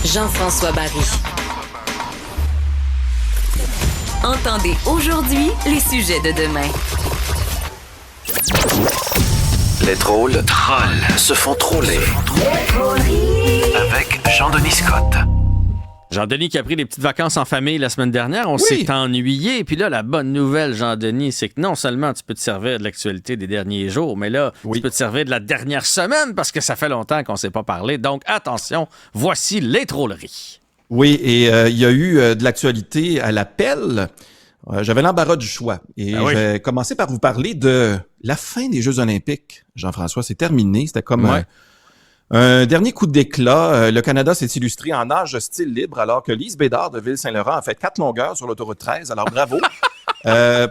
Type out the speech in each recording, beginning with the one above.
Jean-François Barry. Entendez aujourd'hui les sujets de demain. Les drôles se font troller. Avec Jean-Denis Scott. Jean-Denis qui a pris des petites vacances en famille la semaine dernière, on s'est ennuyé. Puis là, la bonne nouvelle, Jean-Denis, c'est que non seulement tu peux te servir de l'actualité des derniers jours, mais là, tu peux te servir de la dernière semaine parce que ça fait longtemps qu'on ne s'est pas parlé. Donc, attention, voici les drôleries. Oui, et il y a eu de l'actualité à l'appel. J'avais l'embarras du choix. Et je vais commencer par vous parler de la fin des Jeux olympiques. Jean-François, c'est terminé. C'était comme un dernier coup d'éclat. Le Canada s'est illustré en nage style libre, alors que Lise Bédard de Ville-Saint-Laurent a fait 4 longueurs sur l'autoroute 13. Alors, bravo. Ça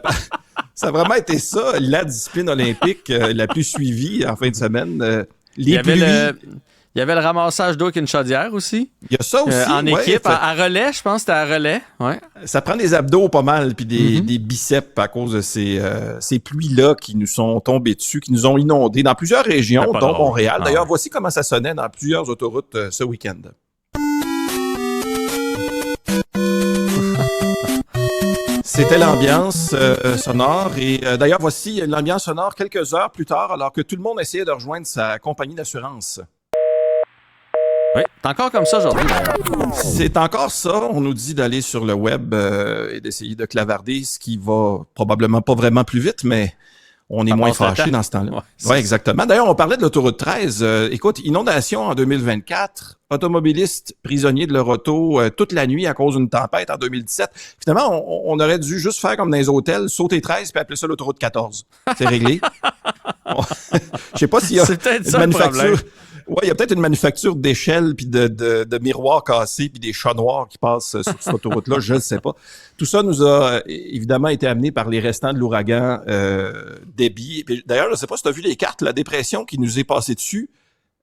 a vraiment été ça, la discipline olympique la plus suivie en fin de semaine. Il y avait le ramassage d'eau avec une chaudière aussi. Il y a ça aussi. En équipe, à relais, je pense que c'était à relais. Ouais. Ça prend des abdos pas mal, puis des biceps à cause de ces pluies-là qui nous sont tombées dessus, qui nous ont inondés dans plusieurs régions, dont Montréal. D'ailleurs, voici comment ça sonnait dans plusieurs autoroutes ce week-end. C'était l'ambiance sonore. Et d'ailleurs, voici l'ambiance sonore quelques heures plus tard, alors que tout le monde essayait de rejoindre sa compagnie d'assurance. Oui, c'est encore comme ça aujourd'hui. C'est encore ça. On nous dit d'aller sur le web et d'essayer de clavarder, ce qui va probablement pas vraiment plus vite, mais on est moins fâchés dans ce temps-là. Oui, exactement. D'ailleurs, on parlait de l'autoroute 13. Écoute, inondation en 2024, automobilistes prisonniers de leur auto toute la nuit à cause d'une tempête en 2017. Finalement, on aurait dû juste faire comme dans les hôtels, sauter 13 puis appeler ça l'autoroute 14. C'est réglé. Je sais pas s'il y a une manufacture... Oui, il y a peut-être une manufacture d'échelles puis de miroirs cassés puis des chats noirs qui passent sur cette autoroute-là, je ne sais pas. Tout ça nous a évidemment été amené par les restants de l'ouragan Debby. D'ailleurs, je ne sais pas si tu as vu les cartes, la dépression qui nous est passée dessus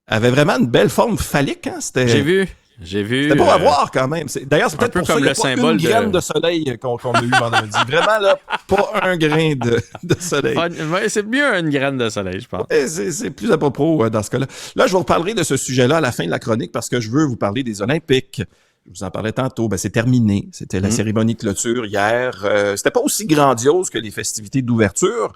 avait vraiment une belle forme phallique. Hein? J'ai vu. C'était beau à voir quand même. D'ailleurs, c'est peut-être pour ça qu'il n'y a pas une graine de soleil qu'on a eu vendredi. Vraiment, là, pas un grain de soleil. C'est mieux une graine de soleil, je pense. C'est plus à propos dans ce cas-là. Là, je vous reparlerai de ce sujet-là à la fin de la chronique parce que je veux vous parler des Olympiques. Je vous en parlais tantôt. C'est terminé. C'était la cérémonie de clôture hier. C'était pas aussi grandiose que les festivités d'ouverture.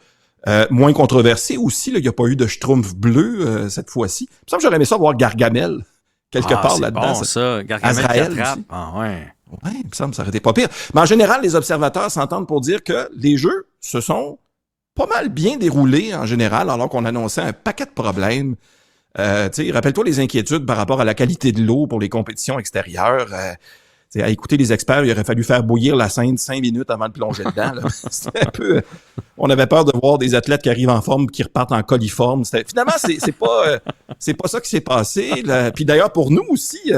Moins controversé aussi. Il n'y a pas eu de schtroumpf bleu cette fois-ci. Il me semble que j'aurais aimé ça voir Gargamel quelque part là-dedans. Bon, ça. Gargamel qui attrape. Ouais, il me semble que ça aurait été pas pire. Mais en général, les observateurs s'entendent pour dire que les Jeux se sont pas mal bien déroulés en général, alors qu'on annonçait un paquet de problèmes. Rappelle-toi les inquiétudes par rapport à la qualité de l'eau pour les compétitions extérieures. À écouter les experts, il aurait fallu faire bouillir la Seine 5 minutes avant de plonger dedans. Là. C'était un peu... On avait peur de voir des athlètes qui arrivent en forme qui repartent en coliforme. Finalement, c'est pas ça qui s'est passé. Là. Puis d'ailleurs, pour nous aussi,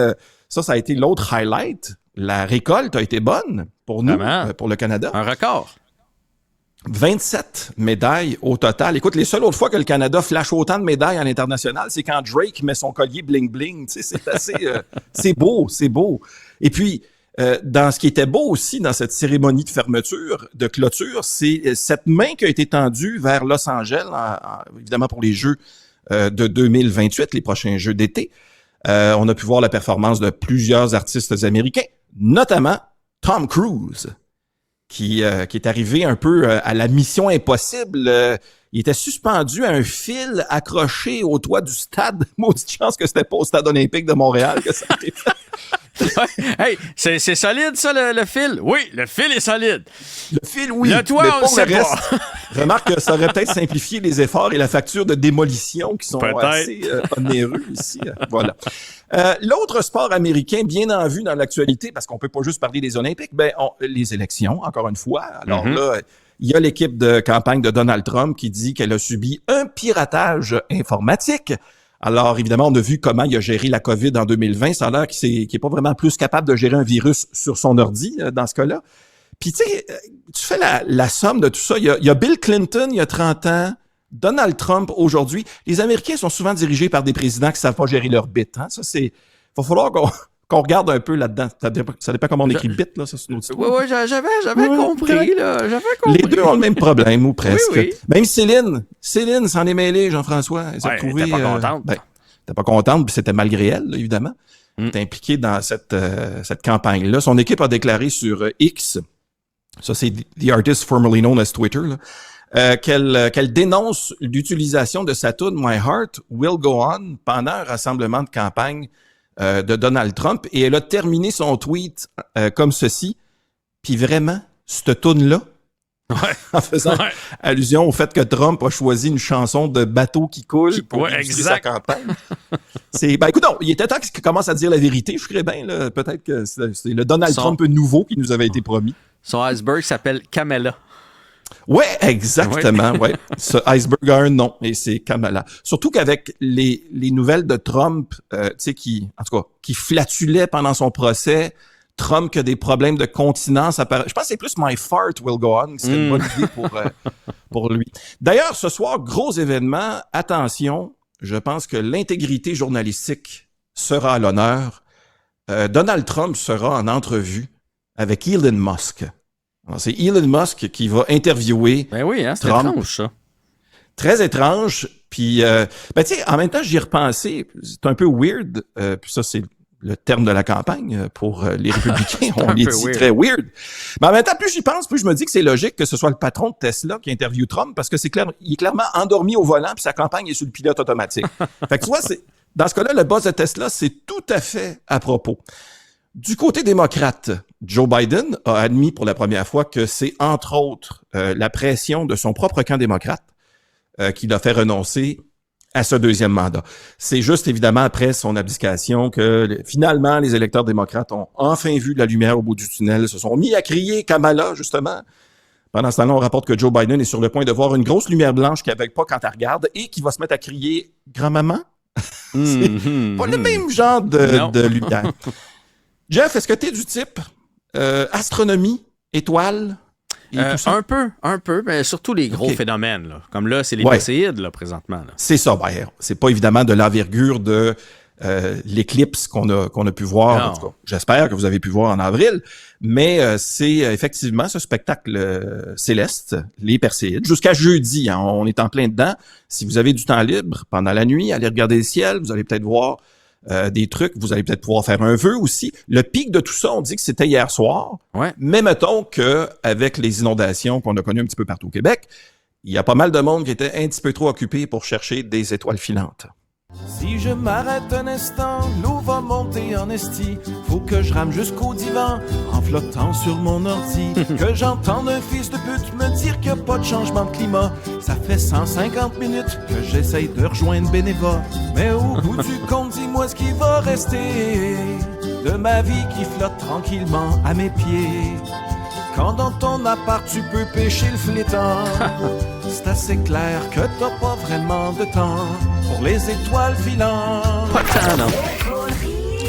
ça a été l'autre highlight. La récolte a été bonne pour nous, pour le Canada. Un record. 27 médailles au total. Écoute, les seules autres fois que le Canada flash autant de médailles à l'international, c'est quand Drake met son collier bling-bling. C'est assez... c'est beau. Et puis, dans ce qui était beau aussi dans cette cérémonie de clôture, c'est cette main qui a été tendue vers Los Angeles, évidemment pour les Jeux de 2028, les prochains Jeux d'été. On a pu voir la performance de plusieurs artistes américains, notamment Tom Cruise, qui est arrivé un peu à la mission impossible. Il était suspendu à un fil accroché au toit du stade. Maudite chance que c'était pas au stade olympique de Montréal que ça a été fait. Hey, c'est solide ça le fil? Oui, le fil est solide. Le fil, oui. Le toit, on ne sait pas. Remarque que ça aurait peut-être simplifié les efforts et la facture de démolition qui sont assez onéreux ici. Voilà. L'autre sport américain bien en vue dans l'actualité, parce qu'on peut pas juste parler des Olympiques, les élections, encore une fois. Alors là, il y a l'équipe de campagne de Donald Trump qui dit qu'elle a subi un piratage informatique. Alors, évidemment, on a vu comment il a géré la COVID en 2020. Ça a l'air qu'il est pas vraiment plus capable de gérer un virus sur son ordi dans ce cas-là. Puis, tu sais, tu fais la somme de tout ça. Il y a Bill Clinton, il y a 30 ans, Donald Trump aujourd'hui. Les Américains sont souvent dirigés par des présidents qui savent pas gérer leur bit. Hein? Ça, va falloir qu'on regarde un peu là-dedans. Ça dépend comment on écrit bit, là, ça, c'est une autre histoire. Oui, j'avais compris, là. J'avais compris. Les deux ont le même problème, ou presque. Oui. Même Céline s'en est mêlée, Jean-François. Elle s'est retrouvée... Elle était pas contente. Elle était pas contente, puis c'était malgré elle, là, évidemment. est impliqué dans cette campagne-là. Son équipe a déclaré sur X, ça c'est The Artist formerly known as Twitter, là, qu'elle dénonce l'utilisation de sa tune My Heart Will Go On pendant un rassemblement de campagne de Donald Trump. Et elle a terminé son tweet comme ceci. Puis vraiment, cette tune-là, en faisant allusion au fait que Trump a choisi une chanson de bateau qui coule pour illustrer sa campagne. Écoute, non, il était temps qu'il commence à dire la vérité. Je ferais bien, là, peut-être que c'est le Donald Trump nouveau qui nous avait été promis. Son iceberg s'appelle Kamala. Ouais, exactement, ouais. Ce iceberg a un nom, et c'est Kamala. Surtout qu'avec les nouvelles de Trump, tu sais, qui flatulait pendant son procès, Trump qui a des problèmes de continence. Je pense que c'est plus My Fart Will Go On, qui serait une bonne idée pour lui. D'ailleurs, ce soir, gros événement, attention, je pense que l'intégrité journalistique sera à l'honneur. Donald Trump sera en entrevue avec Elon Musk. Alors, c'est Elon Musk qui va interviewer Ben oui, hein, c'est Trump. étrange, ça. Très étrange. Puis, tu sais, en même temps, j'y ai repensé. C'est un peu weird. Puis ça, c'est le terme de la campagne pour les républicains. On les dit très weird. Mais en même temps, plus j'y pense, plus je me dis que c'est logique que ce soit le patron de Tesla qui interviewe Trump parce que il est clairement endormi au volant puis sa campagne est sur le pilote automatique. Fait que tu vois, dans ce cas-là, le boss de Tesla, c'est tout à fait à propos. Du côté démocrate, Joe Biden a admis pour la première fois que c'est entre autres la pression de son propre camp démocrate qui l'a fait renoncer à ce deuxième mandat. C'est juste évidemment après son abdication que finalement les électeurs démocrates ont enfin vu la lumière au bout du tunnel, se sont mis à crier Kamala justement. Pendant ce temps-là, on rapporte que Joe Biden est sur le point de voir une grosse lumière blanche qu'il n'avait pas quand elle regarde et qui va se mettre à crier grand-maman. C'est pas le même genre de lumière. Jeff, est-ce que tu es du type astronomie, étoiles et tout ça? Un peu, mais surtout les gros phénomènes. Là. Comme là, c'est les Perséides, là, présentement. Là. C'est ça, c'est pas évidemment de l'envergure de l'éclipse qu'on a pu voir. En tout cas, j'espère que vous avez pu voir en avril, mais c'est effectivement ce spectacle céleste, les Perséides, jusqu'à jeudi. Hein, on est en plein dedans. Si vous avez du temps libre pendant la nuit, allez regarder le ciel, vous allez peut-être voir des trucs, vous allez peut-être pouvoir faire un vœu aussi. Le pic de tout ça, on dit que c'était hier soir. Ouais. Mais mettons que avec les inondations qu'on a connues un petit peu partout au Québec, il y a pas mal de monde qui était un petit peu trop occupé pour chercher des étoiles filantes. Si je m'arrête un instant, l'eau va monter en esti. Faut que je rame jusqu'au divan, en flottant sur mon ordi. Que j'entende un fils de pute me dire qu'il n'y a pas de changement de climat. Ça fait 150 minutes que j'essaye de rejoindre Beneva. Mais au bout du compte, dis-moi ce qui va rester de ma vie qui flotte tranquillement à mes pieds. Quand dans ton appart tu peux pêcher le flétan, c'est assez clair que t'as pas vraiment de temps pour les étoiles filantes. Pas tant, non.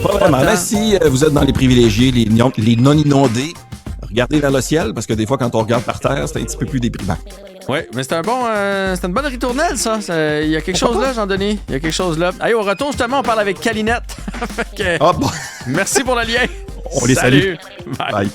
Pas vraiment. Mais si vous êtes dans les privilégiés, les non inondés, regardez vers le ciel, parce que des fois, quand on regarde par terre, c'est un petit peu plus déprimant. Oui, mais c'est une bonne ritournelle, ça. Il y a quelque chose là, Jean-Denis. Il y a quelque chose là. Allez, au retour, justement, on parle avec Calinette. Merci pour le lien. On les salue. Bye.